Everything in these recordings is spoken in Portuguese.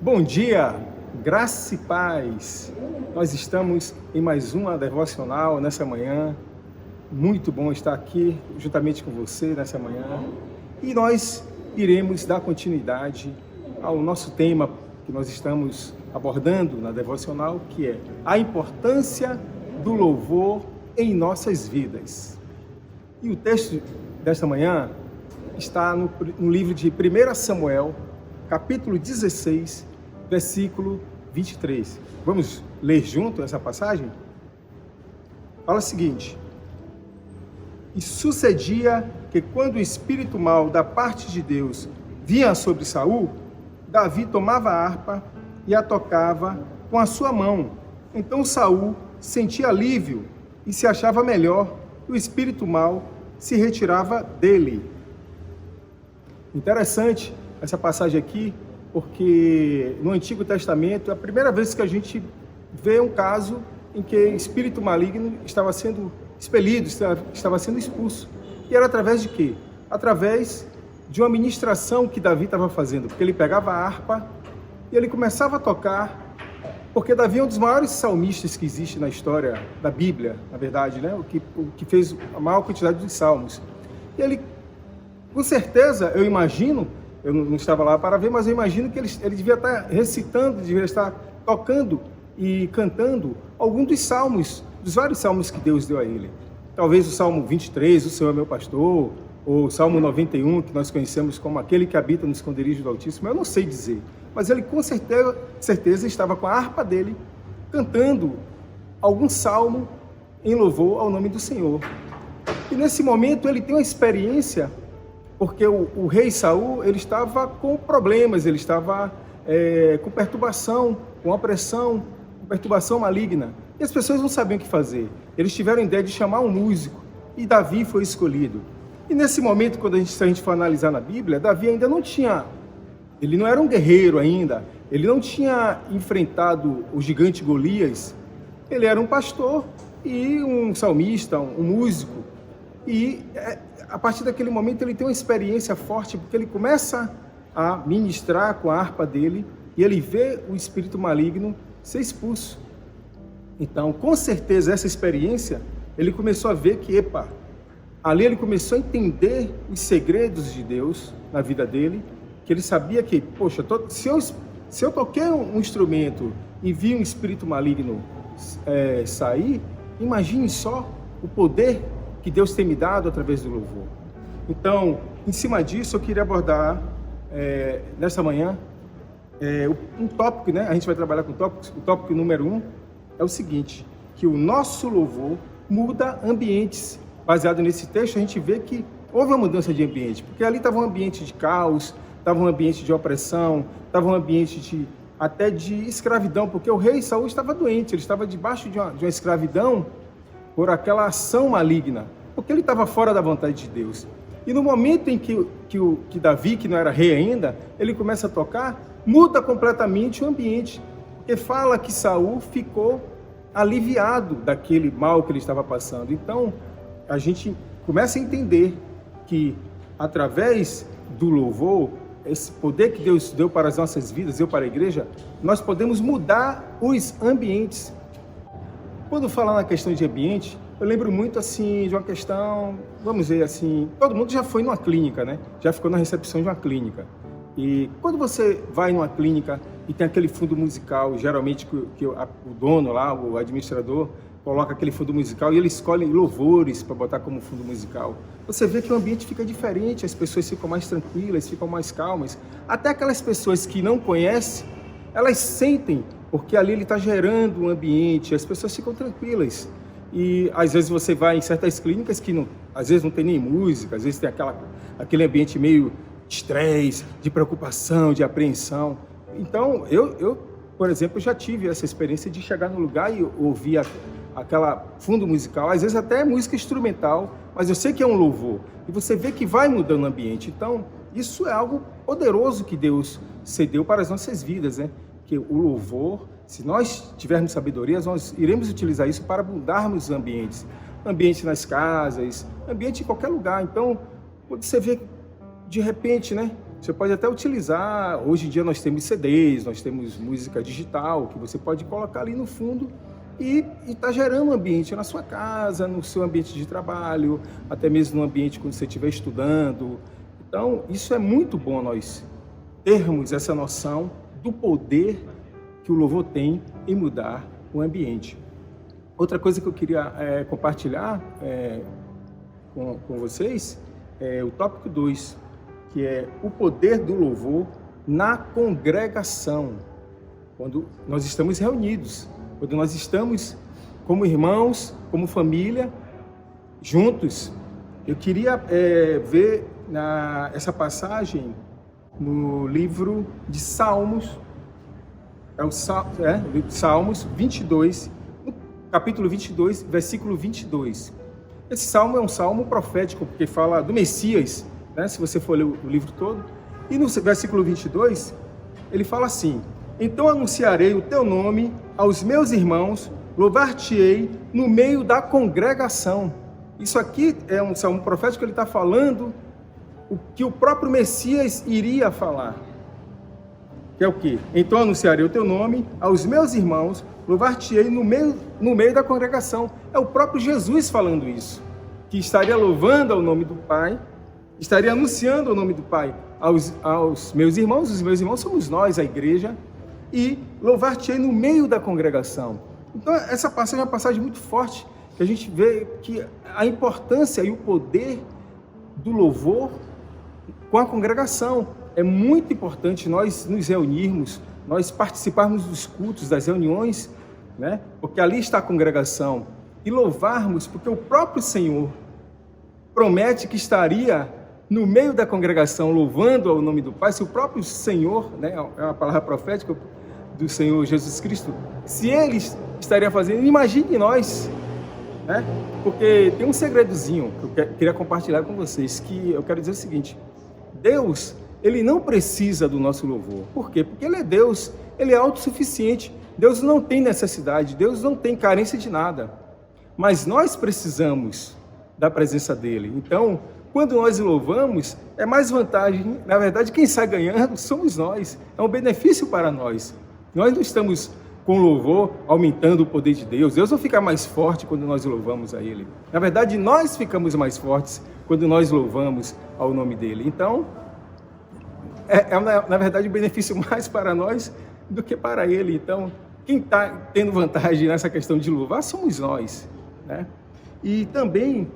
Bom dia, graça e paz. Nós estamos em mais uma devocional nessa manhã. Muito bom estar aqui juntamente com você nessa manhã. E nós iremos dar continuidade ao nosso tema que nós estamos abordando na devocional, que é a importância do louvor em nossas vidas. E o texto desta manhã está no livro de 1 Samuel, capítulo 16, versículo 23. Vamos ler junto essa passagem? Fala o seguinte: E sucedia que quando o espírito mau da parte de Deus vinha sobre Saul, Davi tomava a harpa e a tocava com a sua mão. Então Saul sentia alívio e se achava melhor, e o espírito mau se retirava dele. Interessante essa passagem aqui, porque no Antigo Testamento é a primeira vez que a gente vê um caso em que espírito maligno estava sendo expelido, estava sendo expulso. E era através de quê? Através de uma ministração que Davi estava fazendo, porque ele pegava a harpa e ele começava a tocar, porque Davi é um dos maiores salmistas que existe na história da Bíblia, na verdade, né? O que fez a maior quantidade de salmos. E ele, com certeza, eu imagino, eu não estava lá para ver, mas eu imagino que ele devia estar recitando, devia estar tocando e cantando algum dos salmos, dos vários salmos que Deus deu a ele. Talvez o Salmo 23, o Senhor é meu pastor, ou o Salmo 91, que nós conhecemos como aquele que habita no esconderijo do Altíssimo, eu não sei dizer. Mas ele com certeza estava com a harpa dele, cantando algum salmo em louvor ao nome do Senhor. E nesse momento ele tem uma experiência, porque o rei Saul, ele estava com problemas, ele estava com perturbação, com opressão, com perturbação maligna. E as pessoas não sabiam o que fazer. Eles tiveram a ideia de chamar um músico, e Davi foi escolhido. E nesse momento, se a gente for analisar na Bíblia, Davi ainda não tinha, ele não era um guerreiro ainda, ele não tinha enfrentado o gigante Golias, ele era um pastor e um salmista, um músico. E a partir daquele momento ele tem uma experiência forte, porque ele começa a ministrar com a harpa dele e ele vê o espírito maligno ser expulso. Então, com certeza, essa experiência, ele começou a ver que, ali ele começou a entender os segredos de Deus na vida dele, que ele sabia que, poxa, se eu toquei um instrumento e vi um espírito maligno sair, imagine só o poder que Deus tem me dado através do louvor. Então, em cima disso, eu queria abordar nessa manhã um tópico, né? A gente vai trabalhar com tópicos. O tópico número 1 é o seguinte, que o nosso louvor muda ambientes. Baseado nesse texto, a gente vê que houve uma mudança de ambiente, porque ali estava um ambiente de caos, estava um ambiente de opressão, estava um ambiente até de escravidão, porque o rei Saul estava doente, ele estava debaixo de uma escravidão por aquela ação maligna, porque ele estava fora da vontade de Deus. E no momento em que Davi, que não era rei ainda, ele começa a tocar, muda completamente o ambiente, porque fala que Saul ficou aliviado daquele mal que ele estava passando. Então, a gente começa a entender que, através do louvor, esse poder que Deus deu para as nossas vidas, deu para a igreja, nós podemos mudar os ambientes. Quando fala na questão de ambiente, eu lembro muito assim de uma questão, vamos dizer assim, todo mundo já foi numa clínica, né? Já ficou na recepção de uma clínica. E quando você vai numa clínica e tem aquele fundo musical, geralmente que o dono lá, o administrador, coloca aquele fundo musical e ele escolhe louvores para botar como fundo musical. Você vê que o ambiente fica diferente, as pessoas ficam mais tranquilas, ficam mais calmas. Até aquelas pessoas que não conhecem, elas sentem, porque ali ele está gerando um ambiente, as pessoas ficam tranquilas. E às vezes você vai em certas clínicas que às vezes não tem nem música, às vezes tem aquele ambiente meio de estresse, de preocupação, de apreensão. Então, eu, por exemplo, já tive essa experiência de chegar no lugar e ouvir aquela fundo musical, às vezes até música instrumental, mas eu sei que é um louvor. E você vê que vai mudando o ambiente. Então, isso é algo poderoso que Deus cedeu para as nossas vidas, né? Que o louvor, se nós tivermos sabedoria, nós iremos utilizar isso para mudarmos os ambientes. Ambiente nas casas, ambiente em qualquer lugar. Então, quando você vê, de repente, né? Você pode até utilizar, hoje em dia nós temos CDs, nós temos música digital, que você pode colocar ali no fundo e está gerando um ambiente na sua casa, no seu ambiente de trabalho, até mesmo no ambiente quando você estiver estudando. Então, isso é muito bom nós termos essa noção do poder que o louvor tem em mudar o ambiente. Outra coisa que eu queria compartilhar com vocês é o tópico 2, que é o poder do louvor na congregação, quando nós estamos reunidos, quando nós estamos como irmãos, como família, juntos. Eu queria ver essa passagem no livro de Salmos, Salmos 22, no capítulo 22, versículo 22. Esse salmo é um salmo profético, porque fala do Messias, né? Se você for ler o livro todo. E no versículo 22, ele fala assim: então anunciarei o teu nome aos meus irmãos, louvar-te-ei no meio da congregação. Isso aqui é um salmo profético, ele está falando o que o próprio Messias iria falar. Que é o quê? Então anunciarei o teu nome aos meus irmãos, louvar-te-ei no meio da congregação. É o próprio Jesus falando isso, que estaria louvando ao nome do Pai, estaria anunciando o nome do Pai aos meus irmãos. Os meus irmãos somos nós, a igreja, e louvar-te-ei no meio da congregação. Então essa passagem é uma passagem muito forte, que a gente vê que a importância e o poder do louvor com a congregação. É muito importante nós nos reunirmos, nós participarmos dos cultos, das reuniões, né? Porque ali está a congregação, e louvarmos, porque o próprio Senhor promete que estaria no meio da congregação, louvando ao nome do Pai. Se o próprio Senhor, né, é uma palavra profética do Senhor Jesus Cristo, se Ele estaria fazendo, imagine nós, né? Porque tem um segredozinho que eu queria compartilhar com vocês, que eu quero dizer o seguinte: Deus, Ele não precisa do nosso louvor. Por quê? Porque Ele é Deus, Ele é autossuficiente. Deus não tem necessidade, Deus não tem carência de nada. Mas nós precisamos da presença dEle. Então, quando nós louvamos, é mais vantagem. Na verdade, quem sai ganhando somos nós. É um benefício para nós. Nós não estamos com louvor aumentando o poder de Deus. Deus não fica mais forte quando nós louvamos a Ele. Na verdade, nós ficamos mais fortes quando nós louvamos ao nome dEle. Então, na verdade, um benefício mais para nós do que para Ele. Então, quem está tendo vantagem nessa questão de louvar somos nós, né? E também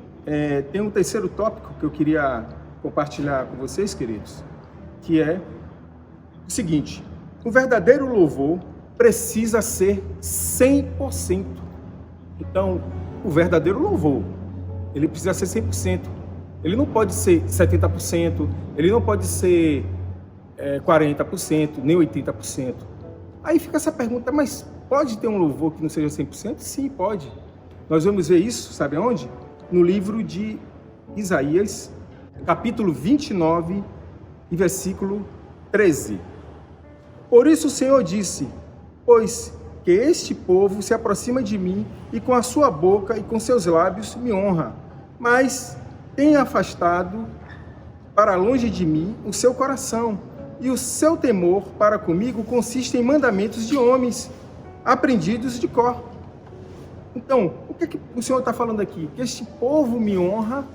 tem um terceiro tópico que eu queria compartilhar com vocês, queridos, que é o seguinte: o verdadeiro louvor precisa ser 100%. Então, o verdadeiro louvor, ele precisa ser 100%. Ele não pode ser 70%, ele não pode ser 40%, nem 80%. Aí fica essa pergunta: mas pode ter um louvor que não seja 100%? Sim, pode. Nós vamos ver isso, sabe aonde? No livro de Isaías, capítulo 29 e versículo 13. Por isso o Senhor disse: pois que este povo se aproxima de mim e com a sua boca e com seus lábios me honra, mas tem afastado para longe de mim o seu coração, e o seu temor para comigo consiste em mandamentos de homens, aprendidos de cor. Então, o que o Senhor está falando aqui? Que este povo me honra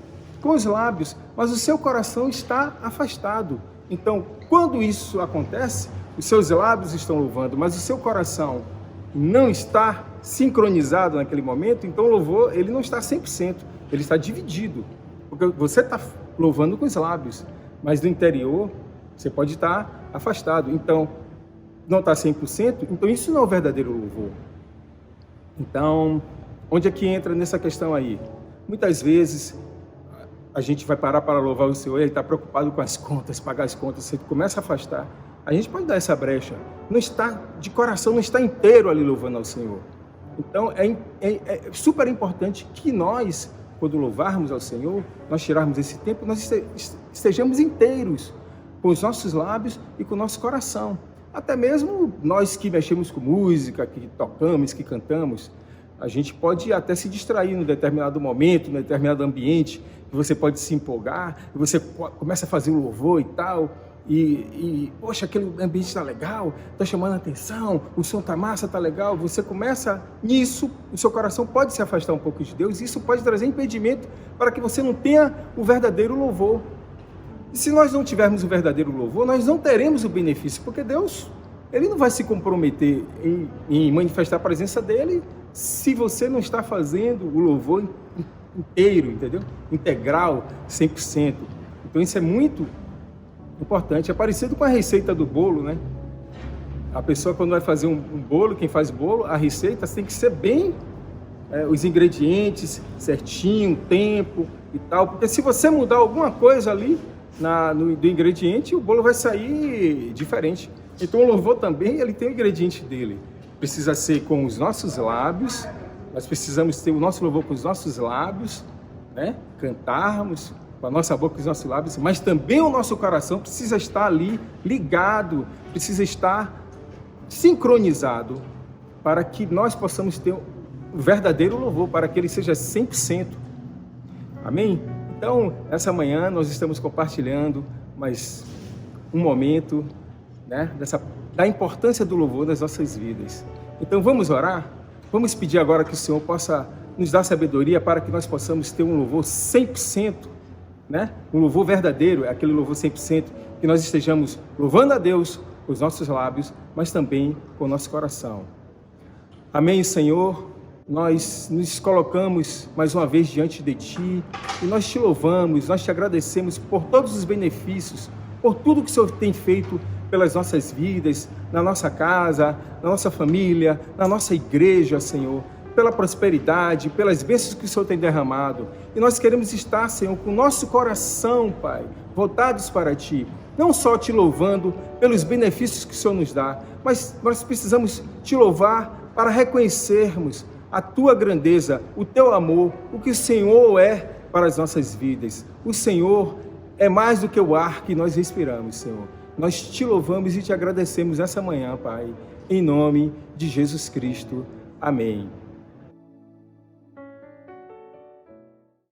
com os lábios, mas o seu coração está afastado. Então, quando isso acontece, os seus lábios estão louvando, mas o seu coração não está sincronizado naquele momento, então o louvor ele não está 100%, ele está dividido. Porque você está louvando com os lábios, mas no interior você pode estar afastado. Então, não está 100%, então isso não é o verdadeiro louvor. Então, onde é que entra nessa questão aí? Muitas vezes a gente vai parar para louvar o Senhor e ele está preocupado com as contas, pagar as contas, você começa a afastar. A gente pode dar essa brecha, não está de coração, não está inteiro ali louvando ao Senhor. Então, é super importante que nós, quando louvarmos ao Senhor, nós tirarmos esse tempo, nós estejamos inteiros com os nossos lábios e com o nosso coração. Até mesmo nós que mexemos com música, que tocamos, que cantamos, a gente pode até se distrair num determinado momento, num determinado ambiente, que você pode se empolgar, e você começa a fazer o louvor e tal, poxa, aquele ambiente está legal, está chamando a atenção, o som está massa, está legal, você começa nisso, o seu coração pode se afastar um pouco de Deus, e isso pode trazer impedimento para que você não tenha o verdadeiro louvor. E se nós não tivermos o verdadeiro louvor, nós não teremos o benefício, porque Deus, Ele não vai se comprometer em manifestar a presença dEle se você não está fazendo o louvor inteiro, entendeu? Integral, 100%. Então isso é muito importante. É parecido com a receita do bolo, né? A pessoa, quando vai fazer um bolo, quem faz bolo, a receita tem que ser bem, os ingredientes certinho, tempo e tal, porque se você mudar alguma coisa ali do ingrediente, o bolo vai sair diferente. Então o louvor também, ele tem o ingrediente dele. Precisa ser com os nossos lábios, nós precisamos ter o nosso louvor com os nossos lábios, né? Cantarmos com a nossa boca e os nossos lábios, mas também o nosso coração precisa estar ali ligado, precisa estar sincronizado para que nós possamos ter o verdadeiro louvor, para que ele seja 100%. Amém? Então, essa manhã nós estamos compartilhando mais um momento, né, da importância do louvor nas nossas vidas. Então vamos orar? Vamos pedir agora que o Senhor possa nos dar sabedoria para que nós possamos ter um louvor 100%, né? Um louvor verdadeiro, aquele louvor 100%, que nós estejamos louvando a Deus com os nossos lábios, mas também com o nosso coração. Amém, Senhor? Nós nos colocamos mais uma vez diante de Ti e nós Te louvamos, nós Te agradecemos por todos os benefícios, por tudo que o Senhor tem feito pelas nossas vidas, na nossa casa, na nossa família, na nossa igreja, Senhor, pela prosperidade, pelas bênçãos que o Senhor tem derramado. E nós queremos estar, Senhor, com o nosso coração, Pai, voltados para Ti, não só Te louvando pelos benefícios que o Senhor nos dá, mas nós precisamos Te louvar para reconhecermos a Tua grandeza, o Teu amor, o que o Senhor é para as nossas vidas. O Senhor é mais do que o ar que nós respiramos, Senhor. Nós Te louvamos e Te agradecemos essa manhã, Pai, em nome de Jesus Cristo. Amém.